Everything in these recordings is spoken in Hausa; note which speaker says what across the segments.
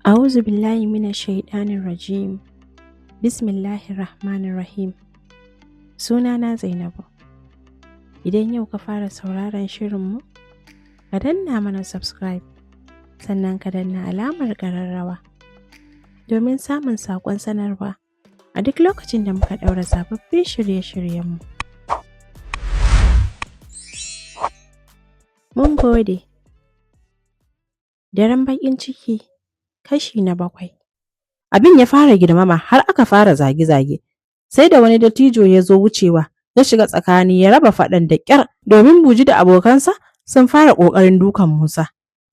Speaker 1: A'udhu billahi minash shaitanir rajim. Bismillahir rahmanir rahim. Sunana Zainabu. Idan yau ka fara sauraron shirinmu, ka danna mana subscribe, sannan ka danna alamar ƙararrawa domin samun saƙon sanarwa a duk lokacin da muka ɗaura sababbin shirye-shiryenmu. Mun gode. Daren baƙin ciki kashi na 7. Abin ya fara girmama har aka fara zage-zage. Sai da wani dattijo ya zo wucewa, ya shiga tsakani ya raba faɗan da ƙyar domin Buji da abokansa sun fara ƙoƙarin dukan Musa.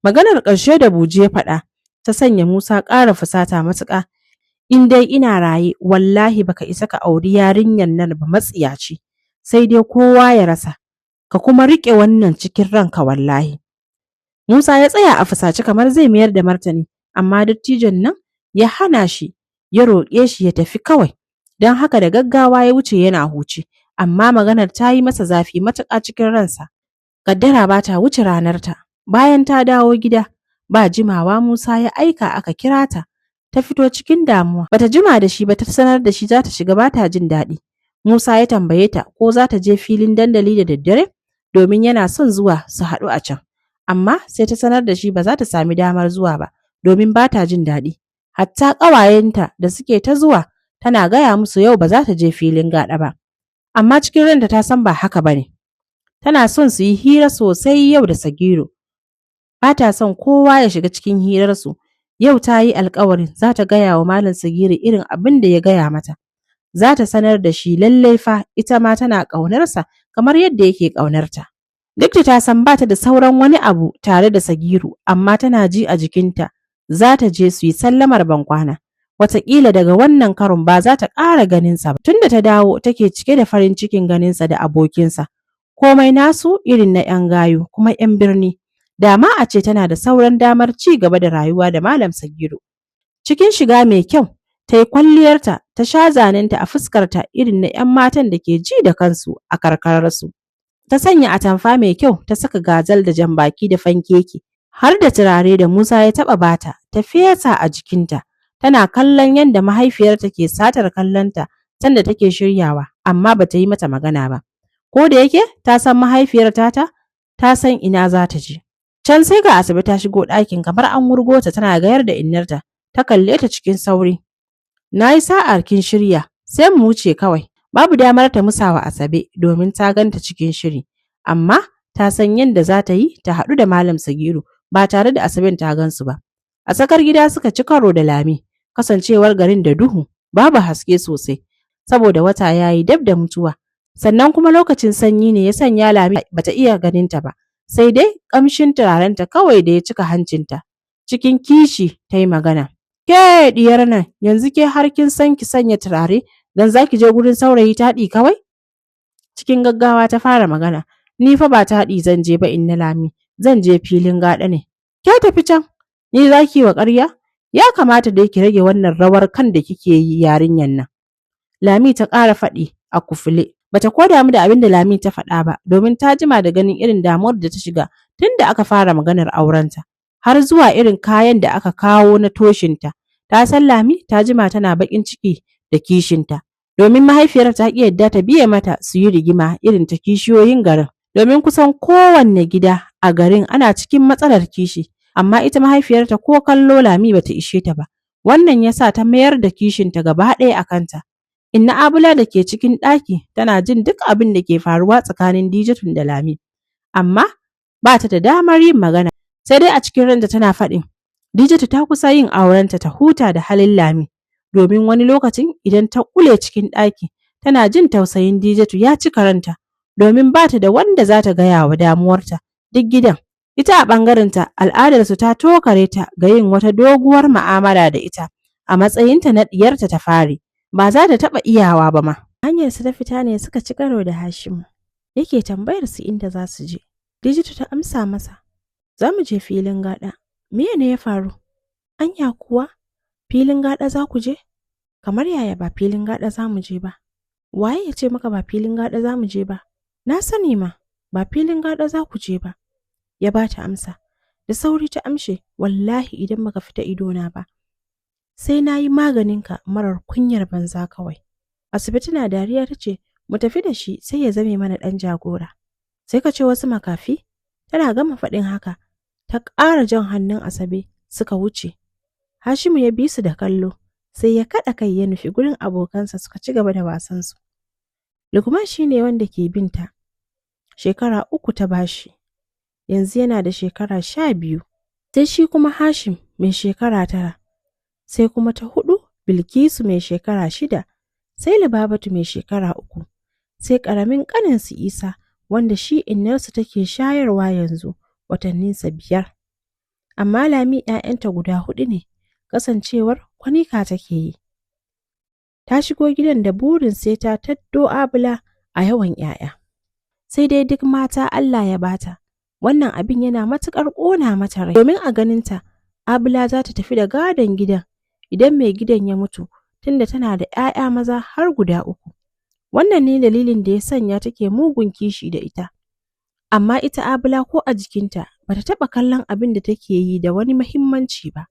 Speaker 1: Maganar ƙarshe da Buji ya faɗa ta sanya Musa ƙara fusata matuƙa. In dai ina raye, wallahi baka isa ka auri yarinyar nan ba matsiyaci. Sai dai kowa ya rasa. Ka kuma riƙe wannan cikin ranka wallahi. Musa ya tsaya a fusace kamar zai mayar da martani, amma dattijon nan ya hana shi, ya roƙe shi ya tafi kawai. Don haka da gaggawa ya wuce yana huci, amma maganar ta yi masa zafi matuƙa cikin ransa. Kaddara ba ta wuce ranarta. Bayan ta dawo gida, ba jimawa Musa ya aika aka kira ta. Ta fito cikin damuwa. Bata jima da shi ba ta sanar da shi za ta shiga ba ta jin daɗi. Musa ya tambaye ta ko za ta je filin dandali da daddare domin yana son zuwa su haɗu a can. Amma sai ta sanar da shi ba za ta sami damar zuwa ba domin ba ta jin daɗi. Hatta ƙawayenta da suke ta zuwa tana gaya musu yau ba za ta je filin gaɗa ba. Amma cikin ranta ta san ba haka ba ne. Tana son su yi hira sosai yau da Sagiru. Ba ta son kowa ya shiga cikin hirarsu. Yau ta yi alƙawarin za ta gaya wa Malam Sagiru irin abin da ya gaya mata. Za ta sanar da shi lallai fa ita ma tana ƙaunarsa kamar yadda yake ƙaunarta. Duk da ta san ba ta da sauran wani abu tare da Sagiru, amma tana ji a jikinta za ta je su yi sallamar bankwana. Wataƙila daga wannan karon ba za ta ƙara ganinsa ba. Tunda ta dawo take cike da farin cikin ganinsa da abokinsa. Komai nasu irin na 'yan gayu kuma 'yan birni. Dama a ce tana da sauran damar ci gaba da rayuwa da Malam Sagiru. Cikin shiga mai kyau, ta yi kwalliyarta, ta sha zanenta a fuskarta irin na 'yan matan da ke ji da kansu a karkararsu. Ta sanya atamfa mai kyau, ta saka gazal da jambaki da fankeki, har da turare da Musa ya taɓa bata, ta fesa a jikinta. Tana kallon yadda mahaifiyarta ke satar kallonta sanda take shiryawa, amma bata yi mata magana ba. Ko da yake ta san mahaifiyar ta san ina za ta je. Can sai ga Asabe ta shigo ɗakin kamar an wurgo ta tana gayar da innarta. Ta kalle ta cikin sauri. Na yi sa'ar kin shirya, sai mu wuce kawai. Babu damar ta musawa Asabe domin ta ganta cikin shiri, amma ta san yadda za ta yi ta haɗu da Malam Sagiru ba tare da Asaben ta gansu ba. A tsakar gida suka ci karo da Lami, kasancewar garin da duhu, babu haske sosai, saboda wata ya yi dab da mutuwa. Sannan kuma lokacin sanyi ne ya sanya Lami bata iya ganinta ba, sai dai ƙamshin turarenta kawai da ya cika hancinta. Cikin kishi ta yi magana. Ke diyar nan, yanzu ke har kin san ki sanya turare dan za ki je gurin saurayi taɗi kawai? Cikin gaggawa ta fara magana. Ni fa ba taɗi zan je ba inna Lami, zan je filin gaɗa ne. Ke tafi can, ni za ki wa ƙarya? Ya kamata dai ki rage wannan rawar kan da kike yi yarinyar nan. Lami ta ƙara faɗi a kufule. Bata ko damu da abin da Lami ta faɗa ba, domin ta jima da ganin irin damuwar da ta shiga tun da aka fara maganar aurenta, har zuwa irin kayan da aka kawo na toshinta. Ta san Lami ta jima tana baƙin ciki da kishinta, domin mahaifiyar ta ƙi yadda ta biye mata su yi rigima irin ta kishiyoyin garin. Domin kusan kowanne gida a garin ana cikin matsalar kishi, amma ita mahaifiyarta ko kallo Lami bata ishe ta ba. Wannan ya sa ta mayar da kishinta gaba ɗaya a kanta. Inna Abula da ke cikin ɗaki tana jin duk abin da ke faruwa tsakanin Dijatun da Lami, amma ba ta da damar yin magana, sai dai a cikin ranta tana faɗin Dijatu ta kusa yin aurenta ta huta da halin Lami, domin wani lokacin idan ta ƙule cikin ɗaki tana jin tausayin Dijatu ya cika ranta, domin ba ta da wanda za ta gaya wa damuwarta duk gidan. Ita a ɓangarenta al'adarsu ta tokare ta ga yin wata doguwar ma'amala da ita a matsayinta na ɗiyarta ta fari. Ba za ta taɓa iyawa ba ma. Hanyar su ta fita ne suka ci karo da Hashimu. Yake tambayar su inda za su je. Dijatu ta amsa masa. Za mu je filin gaɗa. Me ne ya faru? Anya kuwa filin gaɗa za ku je? Kamar yaya ba filin gaɗa za mu je ba? Waye ya ce maka ba filin gaɗa za mu je ba? Na sani ma, ba filin gaɗa za ku je ba. Ya ba ta amsa. Da sauri ta amshe, wallahi idan baka fita idona ba, sai na yi maganinka marar kunyar banza kawai. Asibiti na dariya ta ce, mu tafi da shi sai ya zame mana ɗan jagora. Sai ka ce wasu makafi? Tana gama faɗin haka, ta ƙara jan hannun Asabe suka wuce. Hashimu ya bi su da kallo, sai ya kaɗa kai ya nufi gurin abokansa suka ci gaba da wasansu. Lukman shi ne wanda ke binta. Shekara 3 ta bashi. Yanzu yana da shekara 12. Sai shi kuma Hashim mai shekara 9. Sai kuma ta 4 Bilkisu mai shekara 6. Sai Libabatu mai shekara 3. Sai ƙaramin ƙaninsu Isa wanda shi innarsu take shayarwa yanzu watanninsa 5. Amma Lami ‘ya'yanta guda 4 ne, kasancewar kwanika take yi. Ta shigo gidan da burin sai ta taddo Abula a yawan ‘ya'ya. Sai dai duk mata Allah ya bata, wannan abin yana matuƙar ƙona mata rai. Domin a ganinta, Abula za ta tafi da gadon gidan idan mai gidan ya mutu, tunda tana da ‘ya'ya maza har guda 3. Wannan ne dalilin da ya sanya take mugun kishi da ita. Amma ita Abula ko a jikinta ba ta taɓa kallon abin da take yi da wani muhimmanci ba.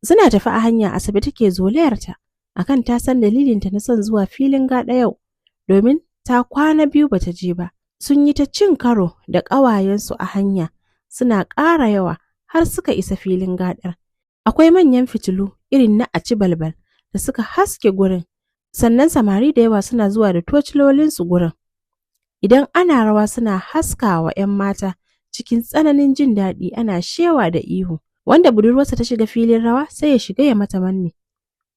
Speaker 1: Suna tafi a hanya Asabe take zolayarta akan ta san dalilinta na son zuwa filin gaɗa yau, domin ta kwana 2 bata je ba. Sun yi ta cin karo da ƙawayensu a hanya, suna ƙara yawa har suka isa filin gaɗar. Akwai manyan fitilu irin na aci balbal da suka haske gurin, sannan samari da yawa suna zuwa da tocilolinsu gurin. Idan ana rawa suna haskawa 'yan mata cikin tsananin jin daɗi, ana shewa da ihu. Wanda budurwarsa ta shiga filin rawa sai ya shiga ya mata manne.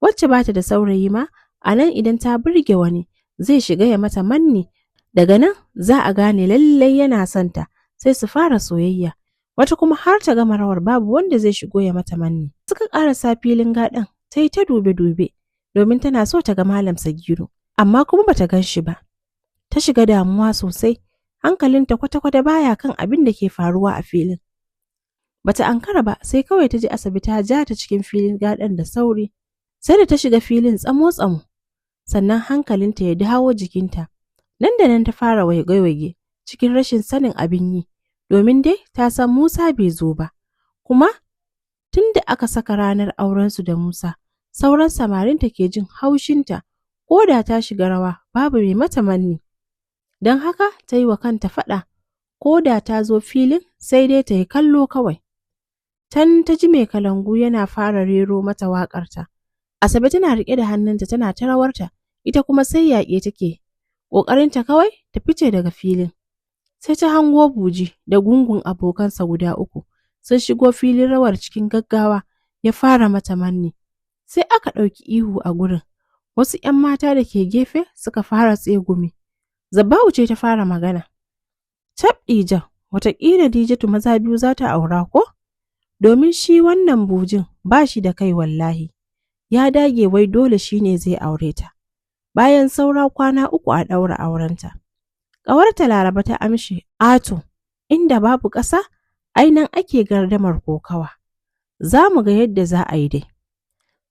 Speaker 1: Wacce bata da saurayi ma, a nan idan ta burge wani zai shiga ya mata manne. Daga nan za a gane lallai yana son ta, sai su fara soyayya. Wata kuma har ta gama rawar babu wanda zai shigo ya mata manne. Suka ƙarasa filin gaɗan, ta yi ta dube-dube domin tana so ta ga Malam Sagiru, amma kuma bata gan shi ba. Ta shiga damuwa sosai, hankalinta kwata-kwata baya kan abin da ke faruwa a filin. Bata ankara ba sai kawai ta ji Asabe ta ja ta cikin filin gaɗan da sauri. Sai da ta shiga filin tsamo-tsamo, sannan hankalinta ya dawo jikinta. Nan da nan ta fara waige-waige cikin rashin sanin abin yi, domin dai ta san Musa bai zo ba. Kuma tun da aka saka ranar aurensu da Musa, sauran samarinta ke jin haushinta, ko da ta shiga rawa babu mai mata manne. Don haka ta yi wa kanta faɗa, ko da ta zo filin sai dai ta yi kallo kawai. Can ta ji mai kalangu yana fara rero mata waƙarta. Asabe tana riƙe da hannunta tana ta rawarta, ita kuma sai yaƙe take. Ƙoƙarinta kawai ta fice daga filin. Sai ta hango Buji da gungun abokansa guda 3 sun shigo filin rawar cikin gaggawa, ya fara mata manne. Sai aka ɗauki ihu a gurin. Wasu 'yan mata da ke gefe suka fara tsegumi. Zabba'u ce ta fara magana. Tabɗija, wataƙila Dijatu maza 2 za ta aura ko? Domin shi wannan Bujin ba shi da kai wallahi. Ya dage wai dole shi ne zai aure ta. Bayan saura kwana 3 a ɗaura aurenta. Ƙawarta Laraba ta amshe, ato, inda babu ƙasa, ai nan ake gardamar kokawa. Za mu ga yadda za a yi dai.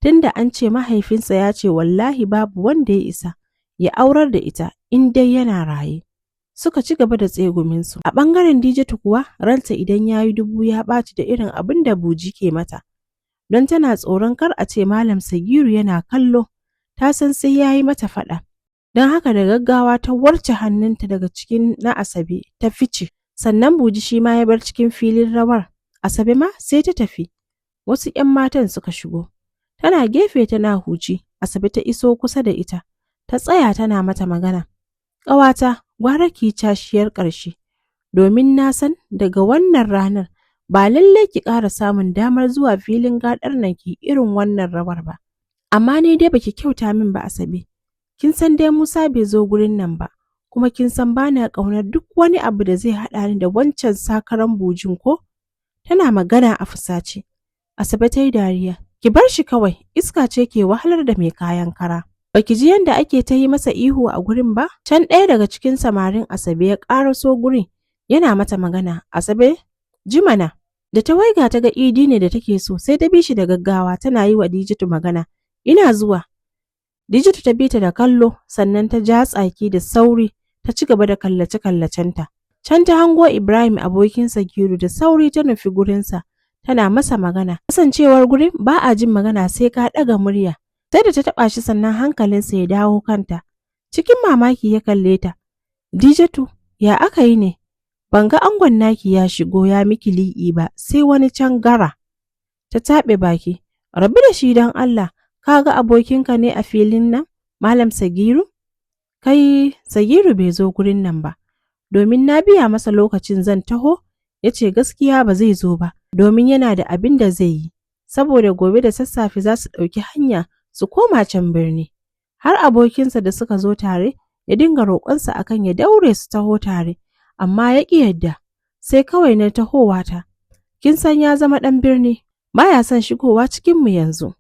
Speaker 1: Tunda an ce mahaifinsa ya ce wallahi babu wanda ya isa ya aurar da ita in dai yana raye. Suka ci gaba da tseguminsu. A ɓangaren Dijatu kuwa ranta idan ya yi dubu ya ɓaci da irin abin da Buji ke mata. Don tana tsoron kar a ce Malam Sagiru yana kallo, ta san sai ya yi mata faɗa. Don haka da gaggawa ta warce hannunta daga cikin na Asabe ta fice. Sannan Buji shi ma ya bar cikin filin rawar. Asabe ma sai ta tafi. Wasu 'yan matan suka shigo. Tana gefe tana huci, Asabe ta iso kusa da ita. Ta tsaya tana mata magana. Ƙawata, gwara ki cashiyar ƙarshe, domin na san daga wannan ranar ba lallai ki ƙara samun damar zuwa filin gaɗar nan ki irin wannan rawar ba. Amma ni dai baki kyauta min ba Asabe. Kin san dai Musa bai zo gurin nan ba, kuma kin san bana ƙaunar duk wani abu da zai haɗa ni da wancan sakaran Bujin ko? Tana magana a fusace. Asabe ta yi dariya. Ki bar shi kawai, iska ce ke wahalar da mai kayan kara. Baki ji yadda ake ta yi masa ihu a gurin ba? Can ɗaya daga cikin samarin Asabe ya ƙaraso gurin, yana mata magana. Asabe, ji mana. Da ta waiga ta ga Idi ne da take so, sai ta bi shi da gaggawa tana yi wa Dijatu magana. Ina zuwa. Dijatu ta bi ta da kallo, sannan ta ja tsaki da sauri, ta ci gaba da kallace-kallacenta. Can ta hango Ibrahim abokin Sagiru da sauri ta nufi gurinsa, tana masa magana. Kasancewar gurin ba a jin magana sai ka ɗaga murya. Sai da ta taɓa shi sannan hankalinsa ya dawo kanta. Cikin mamaki ya kalle ta. Dijatu, ya aka yi ne? Ban ga angon naki ya shigo ya miki li'i ba, sai wani can gara. Ta taɓe baki. Rabu da shi don Allah, ka ga abokinka ne a filin nan, Malam Sagiru? Kai, Sagiru bai zo gurin nan ba, domin na biya masa lokacin zan taho, ya ce gaskiya ba zai zo ba, domin yana da abin da zai yi, saboda gobe da sassafe za su ɗauki hanya su koma can birni. Har abokinsa da suka zo tare, ya dinga roƙonsa akan ya daure su taho tare, amma ya ƙi yadda, sai kawai na tahowata. Kin san ya zama ɗan birni, baya son shigowa cikinmu yanzu.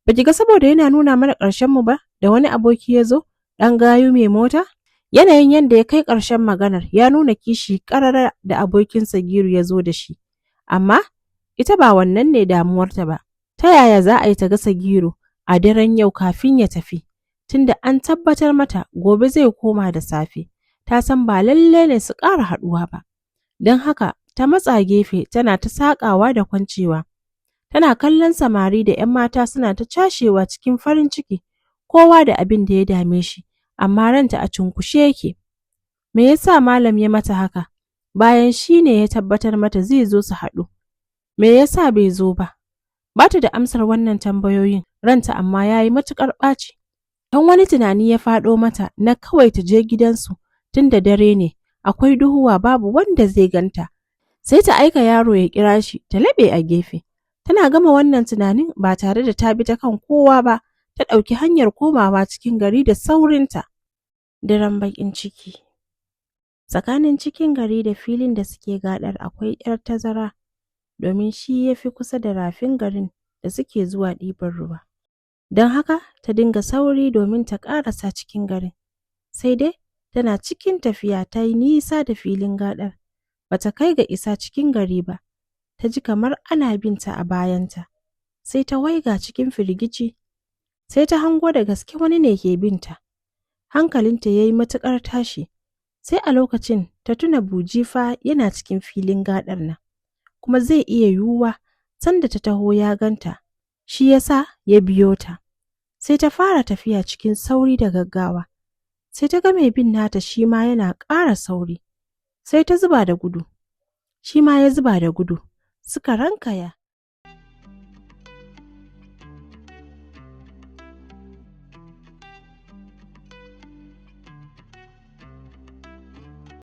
Speaker 1: Ba ki ga saboda yana nuna mana ƙarshenmu ba, da wani aboki ya zo, ɗan gayu mai mota? Yanayin yadda ya kai ƙarshen maganar ya nuna kishi ƙarara da abokin Sagiru ya zo da shi. Amma ita ba wannan ne damuwarta ba. Ta yaya za a yi ta ga Sagiru a daren yau kafin ya tafi? Tunda an tabbatar mata gobe zai koma da safe. Ta san ba lalle ne su ƙara haɗuwa ba. Don haka ta matsa gefe tana ta saƙawa da kwancewa. Tana kallon samari da 'yan mata suna ta cashewa cikin farin ciki, kowa da abin da ya dame shi, amma ranta a cunkushe yake. Me yasa malam ya mata haka? Bayan shi ne ya tabbatar mata zai zo su haɗu. Me yasa bai zo ba? Ba ta da amsar wannan tambayoyin, ranta amma ya yi matuƙar ɓaci. Don wani tunani ya faɗo mata na kawai ta je gidansu, tun da dare ne, akwai duhuwa babu wanda zai ganta. Sai ta aika yaro ya kira shi, ta laɓe a gefe. Tana gama wannan tunanin ba tare da ta bi ta kan kowa ba, ta ɗauki hanyar komawa cikin gari da saurinta. Daren baƙin ciki. Tsakanin cikin gari da filin da suke gaɗar akwai 'yar tazara, domin shi ya fi kusa da rafin garin da suke zuwa ɗiban ruwa. Don haka ta dinga sauri domin ta ƙarasa cikin garin. Sai dai tana cikin tafiya ta yi nisa da filin gaɗar. Bata kai ga isa cikin gari ba. Ta ji kamar ana binta a bayanta. Sai ta waiga cikin firgici. Sai ta hango da gaske wani ne ke binta. Hankalinta ya yi matuƙar tashi. Sai a lokacin ta tuna Buji fa yana cikin filin gaɗar nan. Kuma zai iya yiwuwa sanda ta taho ya ganta. Shi yasa ya biyo ta. Sai ta fara tafiya cikin sauri da gaggawa. Sai ta ga mai bin nata shi ma yana ƙara sauri. Sai ta zuba da gudu. Shi ma ya zuba da gudu. Suka rankaya